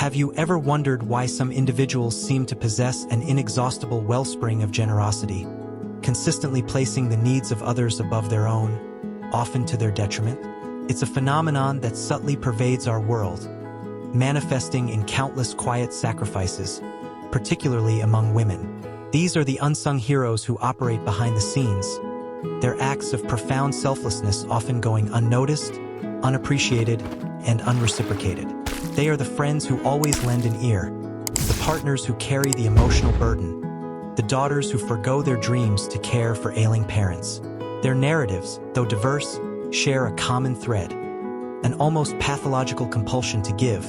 Have you ever wondered why some individuals seem to possess an inexhaustible wellspring of generosity, consistently placing the needs of others above their own, often to their detriment? It's a phenomenon that subtly pervades our world, manifesting in countless quiet sacrifices, particularly among women. These are the unsung heroes who operate behind the scenes, their acts of profound selflessness often going unnoticed, unappreciated, and unreciprocated. They are the friends who always lend an ear, the partners who carry the emotional burden, the daughters who forgo their dreams to care for ailing parents. Their narratives, though diverse, share a common thread, an almost pathological compulsion to give,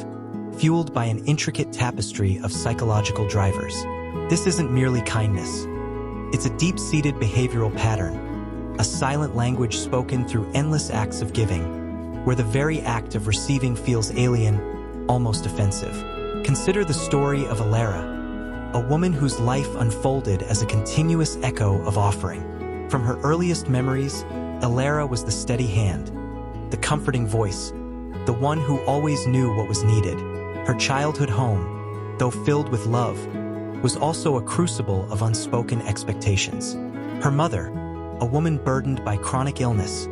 fueled by an intricate tapestry of psychological drivers. This isn't merely kindness. It's a deep-seated behavioral pattern, a silent language spoken through endless acts of giving, where the very act of receiving feels alien, almost offensive. Consider the story of Elara, a woman whose life unfolded as a continuous echo of offering. From her earliest memories, Elara was the steady hand, the comforting voice, the one who always knew what was needed. Her childhood home, though filled with love, was also a crucible of unspoken expectations. Her mother, a woman burdened by chronic illness,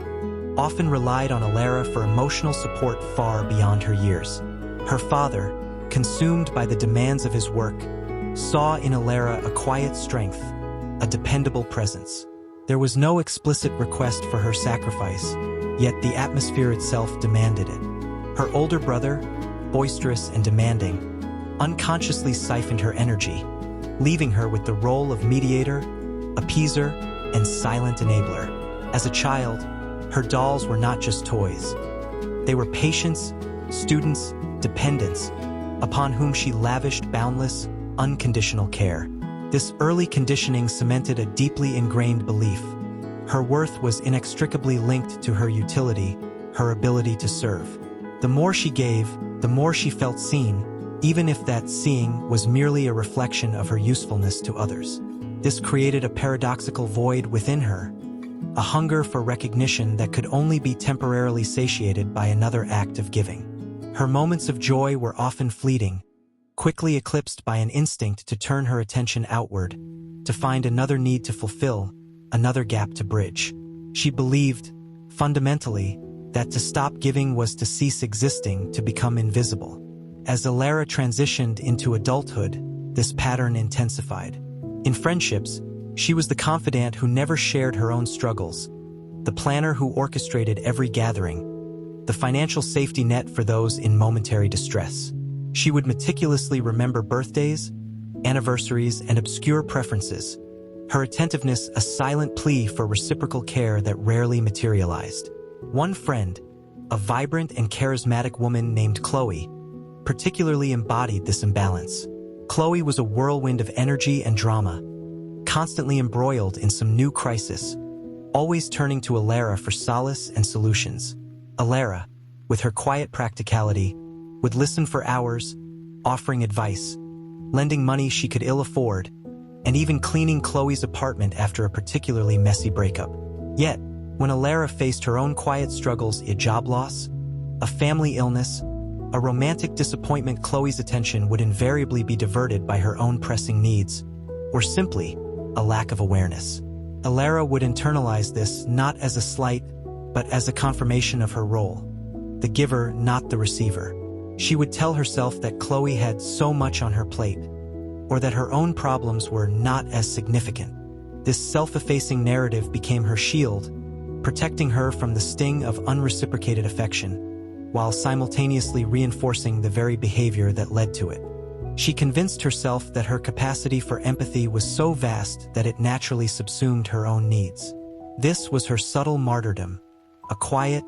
often relied on Elara for emotional support far beyond her years. Her father, consumed by the demands of his work, saw in Elara a quiet strength, a dependable presence. There was no explicit request for her sacrifice, yet the atmosphere itself demanded it. Her older brother, boisterous and demanding, unconsciously siphoned her energy, leaving her with the role of mediator, appeaser, and silent enabler. As a child, her dolls were not just toys. They were patients, students, dependents, upon whom she lavished boundless, unconditional care. This early conditioning cemented a deeply ingrained belief. Her worth was inextricably linked to her utility, her ability to serve. The more she gave, the more she felt seen, even if that seeing was merely a reflection of her usefulness to others. This created a paradoxical void within her, a hunger for recognition that could only be temporarily satiated by another act of giving. Her moments of joy were often fleeting, quickly eclipsed by an instinct to turn her attention outward, to find another need to fulfill, another gap to bridge. She believed, fundamentally, that to stop giving was to cease existing, to become invisible. As Elara transitioned into adulthood, this pattern intensified. In friendships, she was the confidant who never shared her own struggles, the planner who orchestrated every gathering, the financial safety net for those in momentary distress. She would meticulously remember birthdays, anniversaries, and obscure preferences, her attentiveness a silent plea for reciprocal care that rarely materialized. One friend, a vibrant and charismatic woman named Chloe, particularly embodied this imbalance. Chloe was a whirlwind of energy and drama, constantly embroiled in some new crisis, always turning to Elara for solace and solutions. Elara, with her quiet practicality, would listen for hours, offering advice, lending money she could ill afford, and even cleaning Chloe's apartment after a particularly messy breakup. Yet, when Elara faced her own quiet struggles, a job loss, a family illness, a romantic disappointment, Chloe's attention would invariably be diverted by her own pressing needs, or simply a lack of awareness. Elara would internalize this not as a slight, but as a confirmation of her role, the giver, not the receiver. She would tell herself that Chloe had so much on her plate, or that her own problems were not as significant. This self-effacing narrative became her shield, protecting her from the sting of unreciprocated affection, while simultaneously reinforcing the very behavior that led to it. She convinced herself that her capacity for empathy was so vast that it naturally subsumed her own needs. This was her subtle martyrdom, a quiet,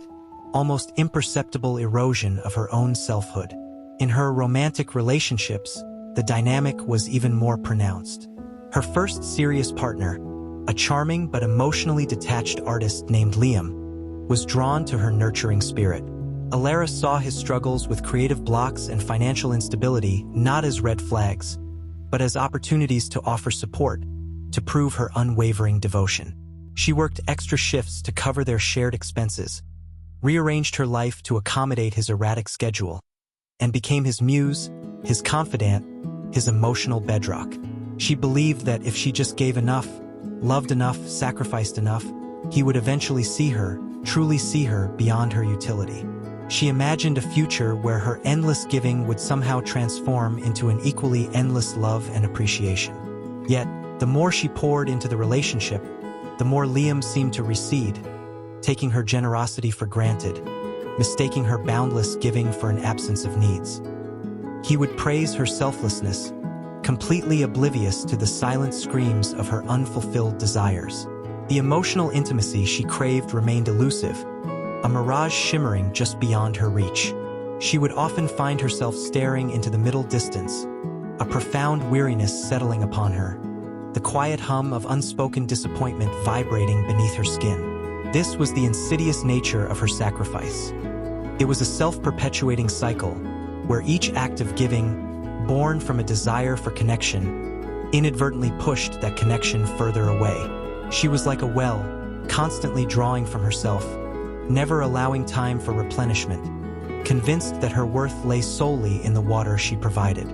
almost imperceptible erosion of her own selfhood. In her romantic relationships, the dynamic was even more pronounced. Her first serious partner, a charming but emotionally detached artist named Liam, was drawn to her nurturing spirit. Elara saw his struggles with creative blocks and financial instability not as red flags, but as opportunities to offer support, to prove her unwavering devotion. She worked extra shifts to cover their shared expenses, rearranged her life to accommodate his erratic schedule, and became his muse, his confidant, his emotional bedrock. She believed that if she just gave enough, loved enough, sacrificed enough, he would eventually see her, truly see her beyond her utility. She imagined a future where her endless giving would somehow transform into an equally endless love and appreciation. Yet, the more she poured into the relationship, the more Liam seemed to recede, taking her generosity for granted, mistaking her boundless giving for an absence of needs. He would praise her selflessness, completely oblivious to the silent screams of her unfulfilled desires. The emotional intimacy she craved remained elusive, a mirage shimmering just beyond her reach. She would often find herself staring into the middle distance, a profound weariness settling upon her, the quiet hum of unspoken disappointment vibrating beneath her skin. This was the insidious nature of her sacrifice. It was a self-perpetuating cycle, where each act of giving, born from a desire for connection, inadvertently pushed that connection further away. She was like a well, constantly drawing from herself, never allowing time for replenishment, convinced that her worth lay solely in the water she provided.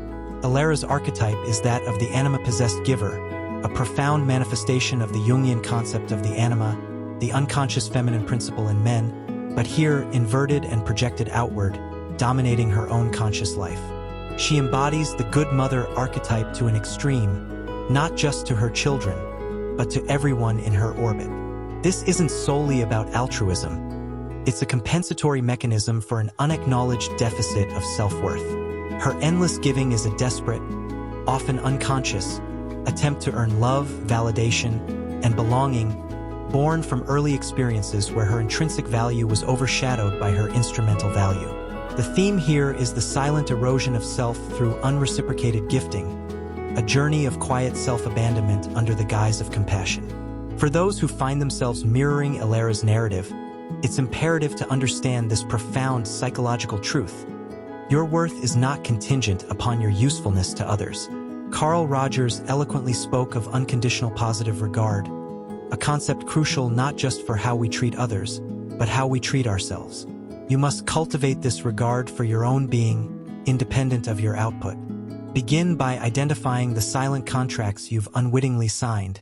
Elara's archetype is that of the anima-possessed giver, a profound manifestation of the Jungian concept of the anima, the unconscious feminine principle in men, but here inverted and projected outward, dominating her own conscious life. She embodies the good mother archetype to an extreme, not just to her children, but to everyone in her orbit. This isn't solely about altruism. It's a compensatory mechanism for an unacknowledged deficit of self-worth. Her endless giving is a desperate, often unconscious, attempt to earn love, validation, and belonging, born from early experiences where her intrinsic value was overshadowed by her instrumental value. The theme here is the silent erosion of self through unreciprocated gifting, a journey of quiet self-abandonment under the guise of compassion. For those who find themselves mirroring Elara's narrative, it's imperative to understand this profound psychological truth. Your worth is not contingent upon your usefulness to others. Carl Rogers eloquently spoke of unconditional positive regard, a concept crucial not just for how we treat others, but how we treat ourselves. You must cultivate this regard for your own being, independent of your output. Begin by identifying the silent contracts you've unwittingly signed,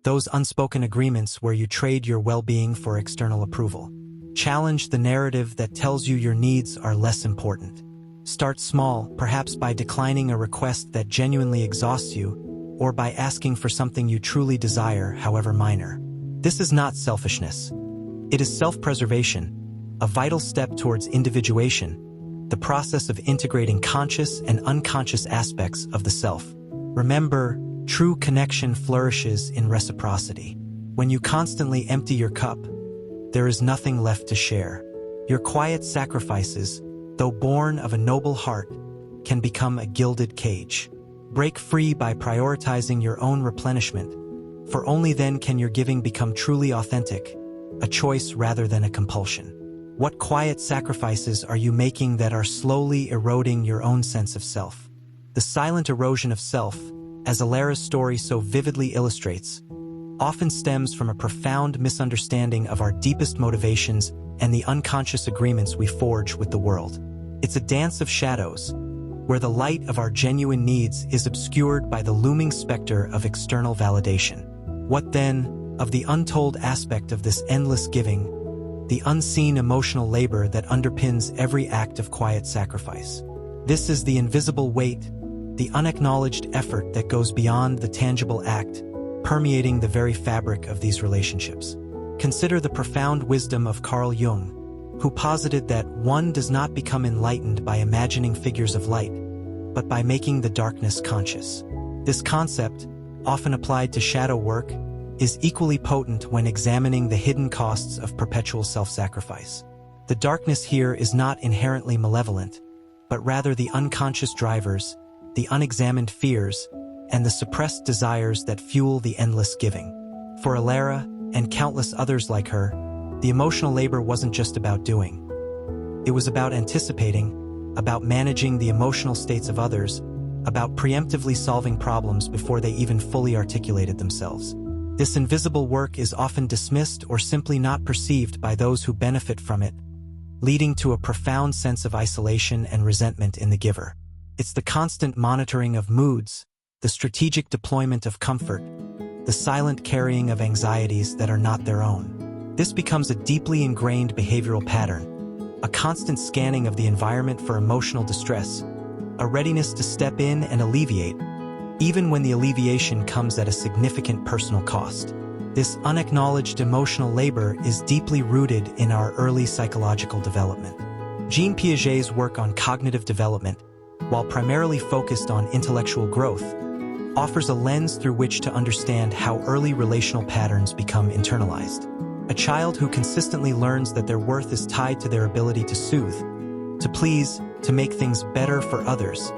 those unspoken agreements where you trade your well-being for external approval. Challenge the narrative that tells you your needs are less important. Start small, perhaps by declining a request that genuinely exhausts you, or by asking for something you truly desire, however minor. This is not selfishness. It is self-preservation, a vital step towards individuation, the process of integrating conscious and unconscious aspects of the self. Remember, true connection flourishes in reciprocity. When you constantly empty your cup, there is nothing left to share. Your quiet sacrifices, though born of a noble heart, can become a gilded cage. Break free by prioritizing your own replenishment, for only then can your giving become truly authentic, a choice rather than a compulsion. What quiet sacrifices are you making that are slowly eroding your own sense of self? The silent erosion of self, as Elara's story so vividly illustrates, often stems from a profound misunderstanding of our deepest motivations and the unconscious agreements we forge with the world. It's a dance of shadows, where the light of our genuine needs is obscured by the looming specter of external validation. What then of the untold aspect of this endless giving, the unseen emotional labor that underpins every act of quiet sacrifice? This is the invisible weight, the unacknowledged effort that goes beyond the tangible act, permeating the very fabric of these relationships. Consider the profound wisdom of Carl Jung, who posited that one does not become enlightened by imagining figures of light, but by making the darkness conscious. This concept, often applied to shadow work, is equally potent when examining the hidden costs of perpetual self-sacrifice. The darkness here is not inherently malevolent, but rather the unconscious drivers, the unexamined fears, and the suppressed desires that fuel the endless giving. For Elara, and countless others like her, the emotional labor wasn't just about doing. It was about anticipating, about managing the emotional states of others, about preemptively solving problems before they even fully articulated themselves. This invisible work is often dismissed or simply not perceived by those who benefit from it, leading to a profound sense of isolation and resentment in the giver. It's the constant monitoring of moods, the strategic deployment of comfort, the silent carrying of anxieties that are not their own. This becomes a deeply ingrained behavioral pattern, a constant scanning of the environment for emotional distress, a readiness to step in and alleviate, even when the alleviation comes at a significant personal cost. This unacknowledged emotional labor is deeply rooted in our early psychological development. Jean Piaget's work on cognitive development, while primarily focused on intellectual growth, offers a lens through which to understand how early relational patterns become internalized. A child who consistently learns that their worth is tied to their ability to soothe, to please, to make things better for others,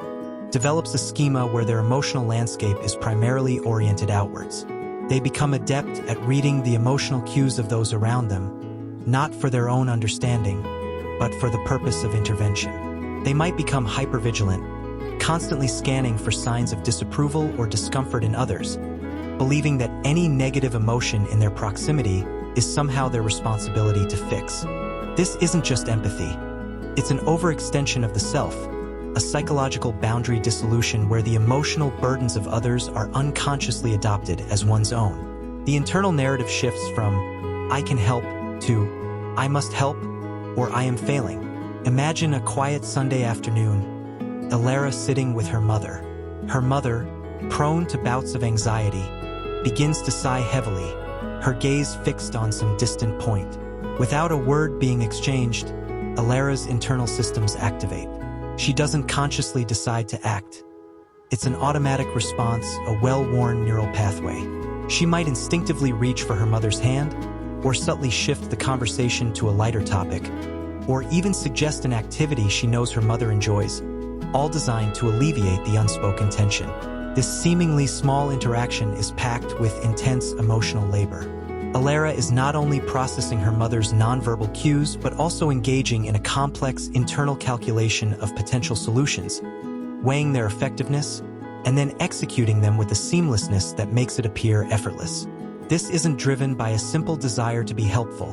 develops a schema where their emotional landscape is primarily oriented outwards. They become adept at reading the emotional cues of those around them, not for their own understanding, but for the purpose of intervention. They might become hypervigilant, constantly scanning for signs of disapproval or discomfort in others, believing that any negative emotion in their proximity is somehow their responsibility to fix. This isn't just empathy. It's an overextension of the self, a psychological boundary dissolution where the emotional burdens of others are unconsciously adopted as one's own. The internal narrative shifts from, "I can help," to, "I must help," or "I am failing." Imagine a quiet Sunday afternoon, Elara sitting with her mother. Her mother, prone to bouts of anxiety, begins to sigh heavily, her gaze fixed on some distant point. Without a word being exchanged, Elara's internal systems activate. She doesn't consciously decide to act. It's an automatic response, a well-worn neural pathway. She might instinctively reach for her mother's hand, or subtly shift the conversation to a lighter topic, or even suggest an activity she knows her mother enjoys, all designed to alleviate the unspoken tension. This seemingly small interaction is packed with intense emotional labor. Elara is not only processing her mother's nonverbal cues, but also engaging in a complex internal calculation of potential solutions, weighing their effectiveness, and then executing them with a seamlessness that makes it appear effortless. This isn't driven by a simple desire to be helpful.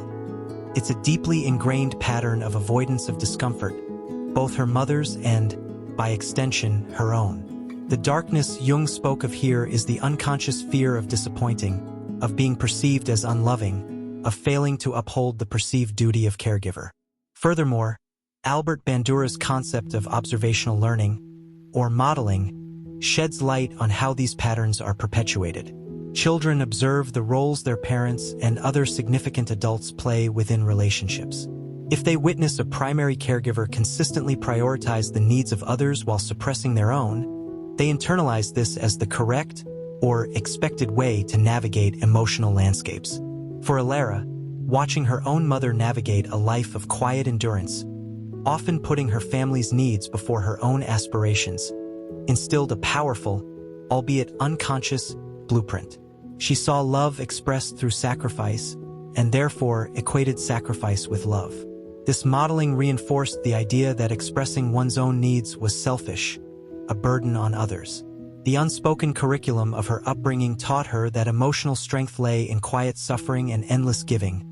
It's a deeply ingrained pattern of avoidance of discomfort, both her mother's and, by extension, her own. The darkness Jung spoke of here is the unconscious fear of disappointing, of being perceived as unloving, of failing to uphold the perceived duty of caregiver. Furthermore, Albert Bandura's concept of observational learning, or modeling, sheds light on how these patterns are perpetuated. Children observe the roles their parents and other significant adults play within relationships. If they witness a primary caregiver consistently prioritize the needs of others while suppressing their own, they internalize this as the correct or expected way to navigate emotional landscapes. For Elara, watching her own mother navigate a life of quiet endurance, often putting her family's needs before her own aspirations, instilled a powerful, albeit unconscious, blueprint. She saw love expressed through sacrifice, and therefore equated sacrifice with love. This modeling reinforced the idea that expressing one's own needs was selfish, a burden on others. The unspoken curriculum of her upbringing taught her that emotional strength lay in quiet suffering and endless giving,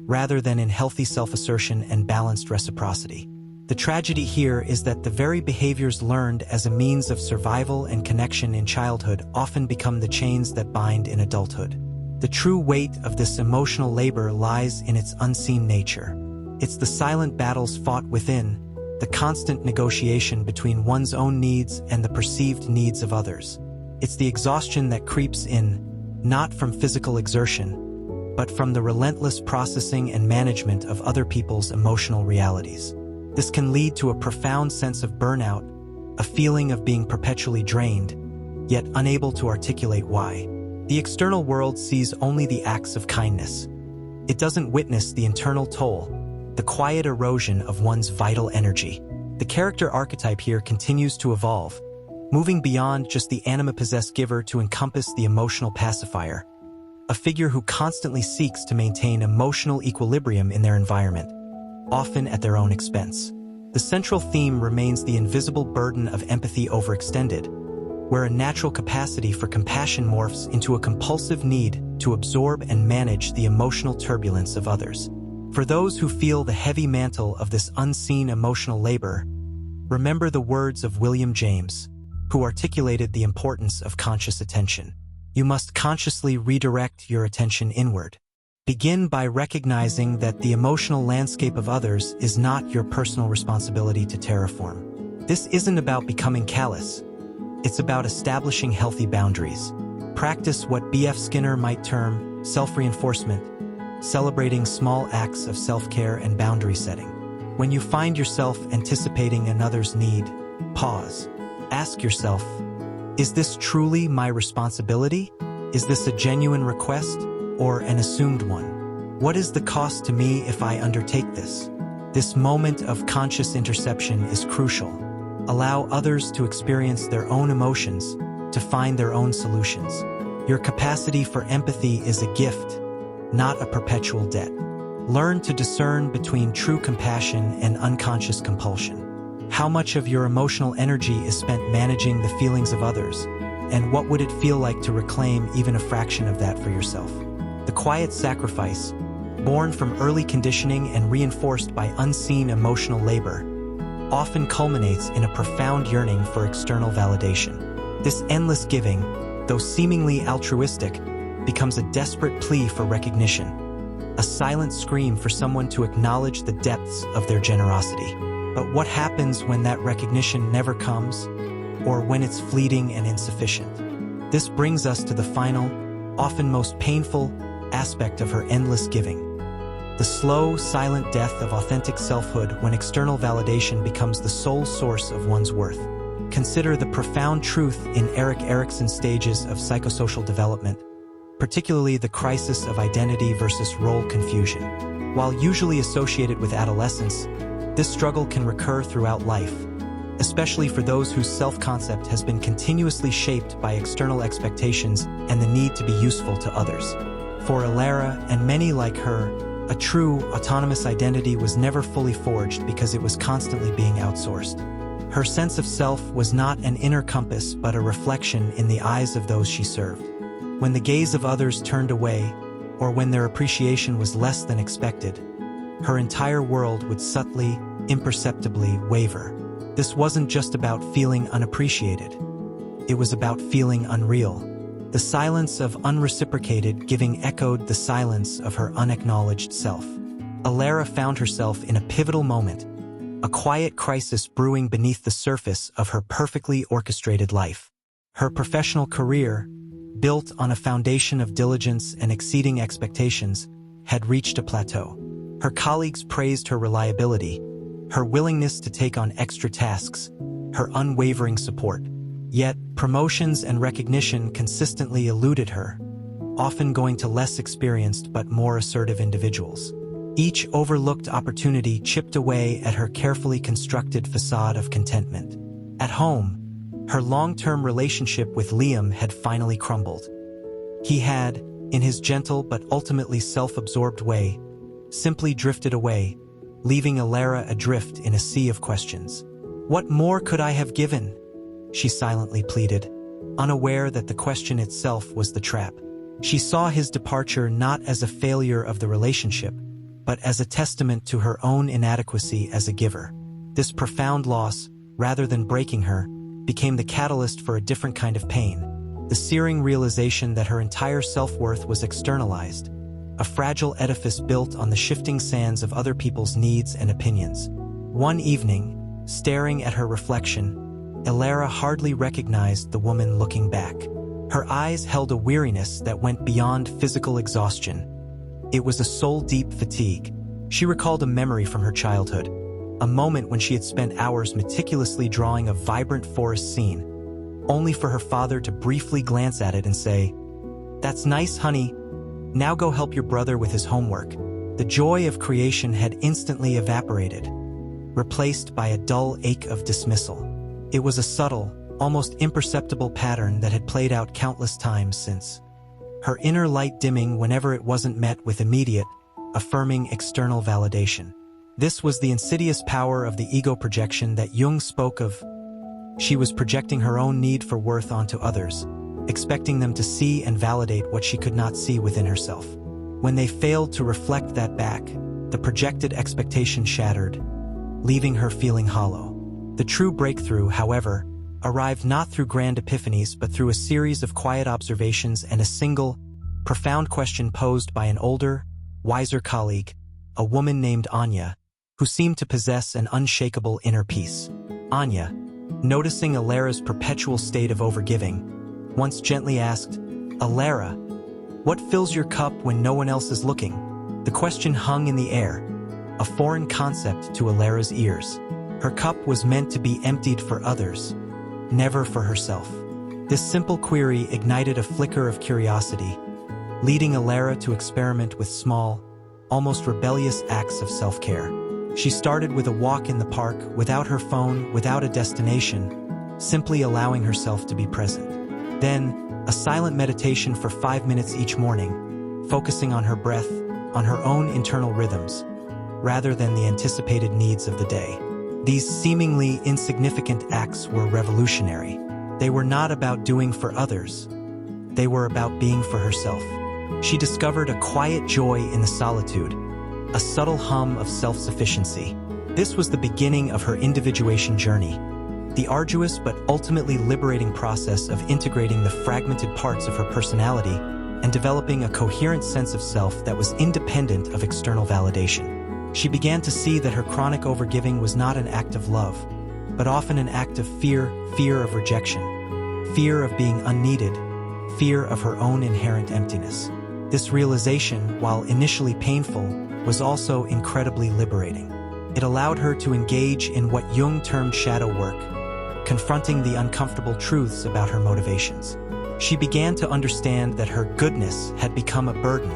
rather than in healthy self-assertion and balanced reciprocity. The tragedy here is that the very behaviors learned as a means of survival and connection in childhood often become the chains that bind in adulthood. The true weight of this emotional labor lies in its unseen nature. It's the silent battles fought within, the constant negotiation between one's own needs and the perceived needs of others. It's the exhaustion that creeps in, not from physical exertion, but from the relentless processing and management of other people's emotional realities. This can lead to a profound sense of burnout, a feeling of being perpetually drained, yet unable to articulate why. The external world sees only the acts of kindness. It doesn't witness the internal toll, the quiet erosion of one's vital energy. The character archetype here continues to evolve, moving beyond just the anima-possessed giver to encompass the emotional pacifier, a figure who constantly seeks to maintain emotional equilibrium in their environment, often at their own expense. The central theme remains the invisible burden of empathy overextended, where a natural capacity for compassion morphs into a compulsive need to absorb and manage the emotional turbulence of others. For those who feel the heavy mantle of this unseen emotional labor, Remember the words of William James, who articulated the importance of conscious attention. You must consciously redirect your attention inward. Begin by recognizing that the emotional landscape of others is not your personal responsibility to terraform. This isn't about becoming callous. It's about establishing healthy boundaries. Practice what B.F. Skinner might term self-reinforcement, celebrating small acts of self-care and boundary setting. When you find yourself anticipating another's need, pause. Ask yourself, is this truly my responsibility? Is this a genuine request or an assumed one? What is the cost to me if I undertake this? This moment of conscious interception is crucial. Allow others to experience their own emotions, to find their own solutions. Your capacity for empathy is a gift, not a perpetual debt. Learn to discern between true compassion and unconscious compulsion. How much of your emotional energy is spent managing the feelings of others, and what would it feel like to reclaim even a fraction of that for yourself? The quiet sacrifice, born from early conditioning and reinforced by unseen emotional labor, often culminates in a profound yearning for external validation. This endless giving, though seemingly altruistic, becomes a desperate plea for recognition, a silent scream for someone to acknowledge the depths of their generosity. But what happens when that recognition never comes, or when it's fleeting and insufficient? This brings us to the final, often most painful, aspect of her endless giving. The slow, silent death of authentic selfhood when external validation becomes the sole source of one's worth. Consider the profound truth in Erikson's stages of psychosocial development, particularly the crisis of identity versus role confusion. While usually associated with adolescence, this struggle can recur throughout life, especially for those whose self-concept has been continuously shaped by external expectations and the need to be useful to others. For Elara and many like her, a true, autonomous identity was never fully forged because it was constantly being outsourced. Her sense of self was not an inner compass but a reflection in the eyes of those she served. When the gaze of others turned away, or when their appreciation was less than expected, her entire world would subtly, imperceptibly waver. This wasn't just about feeling unappreciated. It was about feeling unreal. The silence of unreciprocated giving echoed the silence of her unacknowledged self. Elara found herself in a pivotal moment, a quiet crisis brewing beneath the surface of her perfectly orchestrated life. Her professional career, built on a foundation of diligence and exceeding expectations, had reached a plateau. Her colleagues praised her reliability, her willingness to take on extra tasks, her unwavering support. Yet, promotions and recognition consistently eluded her, often going to less experienced but more assertive individuals. Each overlooked opportunity chipped away at her carefully constructed facade of contentment. At home, her long-term relationship with Liam had finally crumbled. He had, in his gentle but ultimately self-absorbed way, simply drifted away, leaving Elara adrift in a sea of questions. "What more could I have given?" she silently pleaded, unaware that the question itself was the trap. She saw his departure not as a failure of the relationship, but as a testament to her own inadequacy as a giver. This profound loss, rather than breaking her, became the catalyst for a different kind of pain, the searing realization that her entire self-worth was externalized, a fragile edifice built on the shifting sands of other people's needs and opinions. One evening, staring at her reflection, Elara hardly recognized the woman looking back. Her eyes held a weariness that went beyond physical exhaustion. It was a soul-deep fatigue. She recalled a memory from her childhood, a moment when she had spent hours meticulously drawing a vibrant forest scene, only for her father to briefly glance at it and say, "That's nice, honey. Now go help your brother with his homework." The joy of creation had instantly evaporated, replaced by a dull ache of dismissal. It was a subtle, almost imperceptible pattern that had played out countless times since. Her inner light dimming whenever it wasn't met with immediate, affirming external validation. This was the insidious power of the ego projection that Jung spoke of. She was projecting her own need for worth onto others, expecting them to see and validate what she could not see within herself. When they failed to reflect that back, the projected expectation shattered, leaving her feeling hollow. The true breakthrough, however, arrived not through grand epiphanies but through a series of quiet observations and a single, profound question posed by an older, wiser colleague, a woman named Anya, who seemed to possess an unshakable inner peace. Anya, noticing Elara's perpetual state of overgiving, once gently asked, "Elara, what fills your cup when no one else is looking?" The question hung in the air, a foreign concept to Elara's ears. Her cup was meant to be emptied for others, never for herself. This simple query ignited a flicker of curiosity, leading Elara to experiment with small, almost rebellious acts of self-care. She started with a walk in the park, without her phone, without a destination, simply allowing herself to be present. Then, a silent meditation for 5 minutes each morning, focusing on her breath, on her own internal rhythms, rather than the anticipated needs of the day. These seemingly insignificant acts were revolutionary. They were not about doing for others. They were about being for herself. She discovered a quiet joy in the solitude, a subtle hum of self-sufficiency. This was the beginning of her individuation journey, the arduous but ultimately liberating process of integrating the fragmented parts of her personality and developing a coherent sense of self that was independent of external validation. She began to see that her chronic overgiving was not an act of love, but often an act of fear of rejection, fear of being unneeded, fear of her own inherent emptiness. This realization, while initially painful, was also incredibly liberating. It allowed her to engage in what Jung termed shadow work, confronting the uncomfortable truths about her motivations. She began to understand that her goodness had become a burden,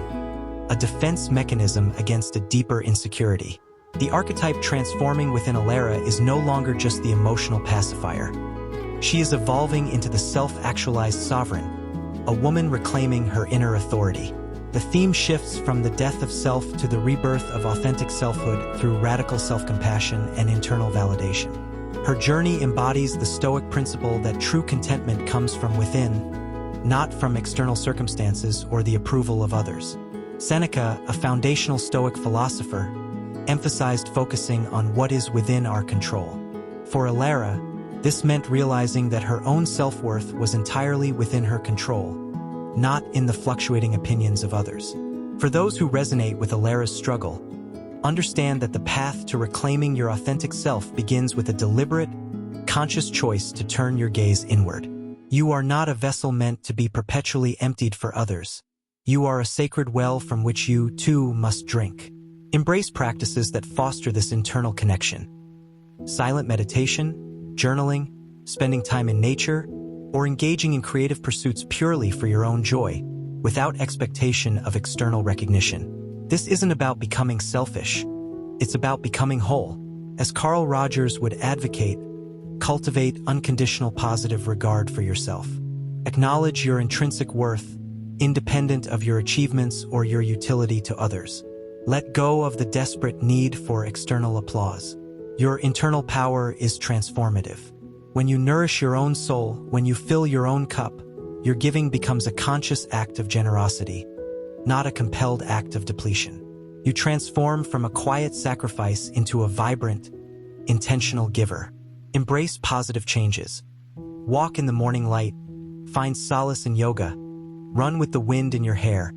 a defense mechanism against a deeper insecurity. The archetype transforming within Elara is no longer just the emotional pacifier. She is evolving into the self-actualized sovereign, a woman reclaiming her inner authority. The theme shifts from the death of self to the rebirth of authentic selfhood through radical self-compassion and internal validation. Her journey embodies the Stoic principle that true contentment comes from within, not from external circumstances or the approval of others. Seneca, a foundational Stoic philosopher, emphasized focusing on what is within our control. For Elara, this meant realizing that her own self-worth was entirely within her control, not in the fluctuating opinions of others. For those who resonate with Elara's struggle, understand that the path to reclaiming your authentic self begins with a deliberate, conscious choice to turn your gaze inward. You are not a vessel meant to be perpetually emptied for others. You are a sacred well from which you, too, must drink. Embrace practices that foster this internal connection. Silent meditation, journaling, spending time in nature, or engaging in creative pursuits purely for your own joy, without expectation of external recognition. This isn't about becoming selfish. It's about becoming whole. As Carl Rogers would advocate, cultivate unconditional positive regard for yourself. Acknowledge your intrinsic worth, independent of your achievements or your utility to others. Let go of the desperate need for external applause. Your internal power is transformative. When you nourish your own soul, when you fill your own cup, your giving becomes a conscious act of generosity, not a compelled act of depletion. You transform from a quiet sacrifice into a vibrant, intentional giver. Embrace positive changes. Walk in the morning light. Find solace in yoga. Run with the wind in your hair,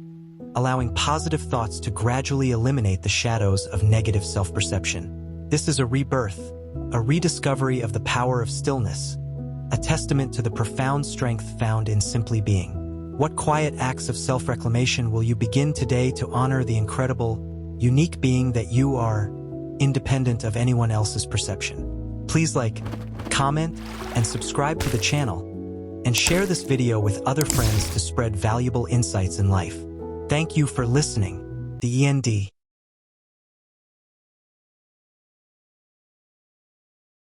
allowing positive thoughts to gradually eliminate the shadows of negative self-perception. This is a rebirth, a rediscovery of the power of stillness, a testament to the profound strength found in simply being. What quiet acts of self-reclamation will you begin today to honor the incredible, unique being that you are, independent of anyone else's perception? Please like, comment, and subscribe to the channel, and share this video with other friends to spread valuable insights in life. Thank you for listening. The END.